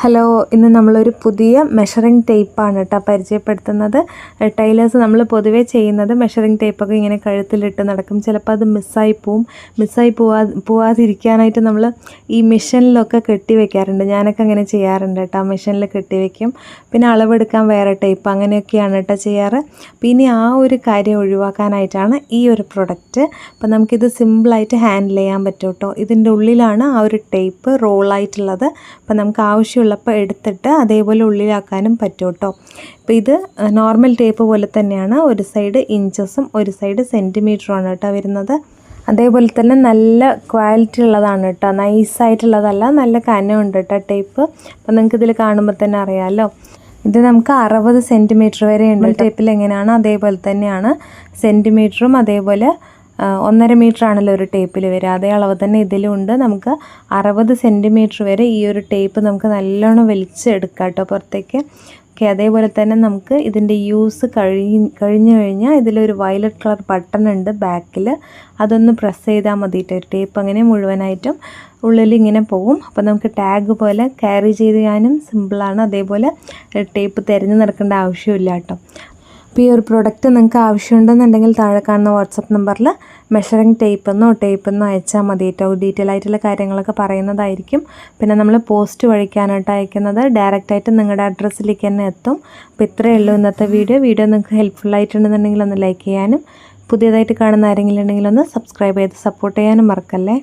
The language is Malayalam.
ഹലോ, ഇന്ന് നമ്മളൊരു പുതിയ മെഷറിംഗ് ടേപ്പാണ് കേട്ടോ പരിചയപ്പെടുത്തുന്നത്. ടൈലേഴ്സ് നമ്മൾ പൊതുവേ ചെയ്യുന്നത് മെഷറിംഗ് ടേപ്പൊക്കെ ഇങ്ങനെ കഴുത്തിലിട്ട് നടക്കും. ചിലപ്പോൾ അത് മിസ്സായി പോവാതിരിക്കാനായിട്ട് നമ്മൾ ഈ മെഷീനിലൊക്കെ കെട്ടി വെക്കാറുണ്ട്. ഞാനൊക്കെ അങ്ങനെ ചെയ്യാറുണ്ട് കേട്ടോ. മെഷീനിൽ കെട്ടി വെക്കും. പിന്നെ അളവെടുക്കാൻ വേറെ ടേപ്പ്, അങ്ങനെയൊക്കെയാണ് കേട്ടോ ചെയ്യാറ്. പിന്നെ ആ ഒരു കാര്യം ഒഴിവാക്കാനായിട്ടാണ് ഈ ഒരു പ്രൊഡക്റ്റ്. അപ്പോൾ നമുക്കിത് സിമ്പിളായിട്ട് ഹാൻഡിൽ ചെയ്യാൻ പറ്റും കേട്ടോ. ഇതിൻ്റെ ഉള്ളിലാണ് ആ ഒരു ടേപ്പ് റോളായിട്ടുള്ളത്. അപ്പോൾ നമുക്ക് ആവശ്യമുള്ളപ്പോൾ എടുത്തിട്ട് അതേപോലെ ഉള്ളിലാക്കാനും പറ്റും കേട്ടോ. അപ്പോൾ ഇത് നോർമൽ ടേപ്പ് പോലെ തന്നെയാണ്. ഒരു സൈഡ് ഇഞ്ചസും ഒരു സൈഡ് സെൻറ്റിമീറ്ററുമാണ് കേട്ടോ വരുന്നത്. അതേപോലെ തന്നെ നല്ല ക്വാളിറ്റി ഉള്ളതാണ് കേട്ടോ, നൈസായിട്ടുള്ളതല്ല, നല്ല കനമുണ്ട് കേട്ടോ ടേപ്പ്. അപ്പോൾ നിങ്ങൾക്ക് ഇതിൽ കാണുമ്പോൾ തന്നെ അറിയാമല്ലോ. ഇത് നമുക്ക് 60 സെൻറ്റിമീറ്റർ വരെ ഉണ്ട്. ടേപ്പിൽ എങ്ങനെയാണ് അതേപോലെ തന്നെയാണ് സെൻറ്റിമീറ്ററും, അതേപോലെ 1.5 മീറ്റർ ആണല്ലോ ഒരു ടേപ്പിൽ വരിക. അതേ അളവ് തന്നെ ഇതിലും ഉണ്ട്. നമുക്ക് 60 സെൻറ്റിമീറ്റർ വരെ ഈ ഒരു ടേപ്പ് നമുക്ക് നല്ലോണം വലിച്ചെടുക്കാം കേട്ടോ പുറത്തേക്ക്. ഓക്കെ, അതേപോലെ തന്നെ നമുക്ക് ഇതിൻ്റെ യൂസ് കഴിഞ്ഞു കഴിഞ്ഞാൽ ഇതിലൊരു വയലറ്റ് കളർ ബട്ടൺ ഉണ്ട് ബാക്കിൽ. അതൊന്ന് പ്രസ് ചെയ്താൽ മതിയിട്ട് ഒരു ടേപ്പ് അങ്ങനെ മുഴുവനായിട്ടും ഉള്ളിൽ ഇങ്ങനെ പോകും. അപ്പോൾ നമുക്ക് ടാഗ് പോലെ ക്യാരി ചെയ്യാനും സിമ്പിളാണ്. അതേപോലെ ടേപ്പ് തിരഞ്ഞു നടക്കേണ്ട ആവശ്യമില്ല കേട്ടോ. അപ്പോൾ ഈ ഒരു പ്രൊഡക്റ്റ് നിങ്ങൾക്ക് ആവശ്യമുണ്ടെന്നുണ്ടെങ്കിൽ താഴെ കാണുന്ന വാട്സപ്പ് നമ്പറിൽ മെഷറിംഗ് ടേപ്പെന്നോ അയച്ചാൽ മതി കേട്ടോ. ഡീറ്റെയിൽ ആയിട്ടുള്ള കാര്യങ്ങളൊക്കെ പറയുന്നതായിരിക്കും. പിന്നെ നമ്മൾ പോസ്റ്റ് വഴിക്കാനായിട്ട് അയക്കുന്നത്. ഡയറക്റ്റായിട്ട് നിങ്ങളുടെ അഡ്രസ്സിലേക്ക് തന്നെ എത്തും. അപ്പോൾ ഇത്രയേ ഉള്ളൂ ഇന്നത്തെ വീഡിയോ നിങ്ങൾക്ക് ഹെൽപ്ഫുൾ ആയിട്ടുണ്ടെന്നുണ്ടെങ്കിൽ ഒന്ന് ലൈക്ക് ചെയ്യാനും പുതിയതായിട്ട് കാണുന്ന ആരെങ്കിലും ഉണ്ടെങ്കിൽ ഒന്ന് സബ്സ്ക്രൈബ് ചെയ്ത് സപ്പോർട്ട് ചെയ്യാനും മറക്കല്ലേ.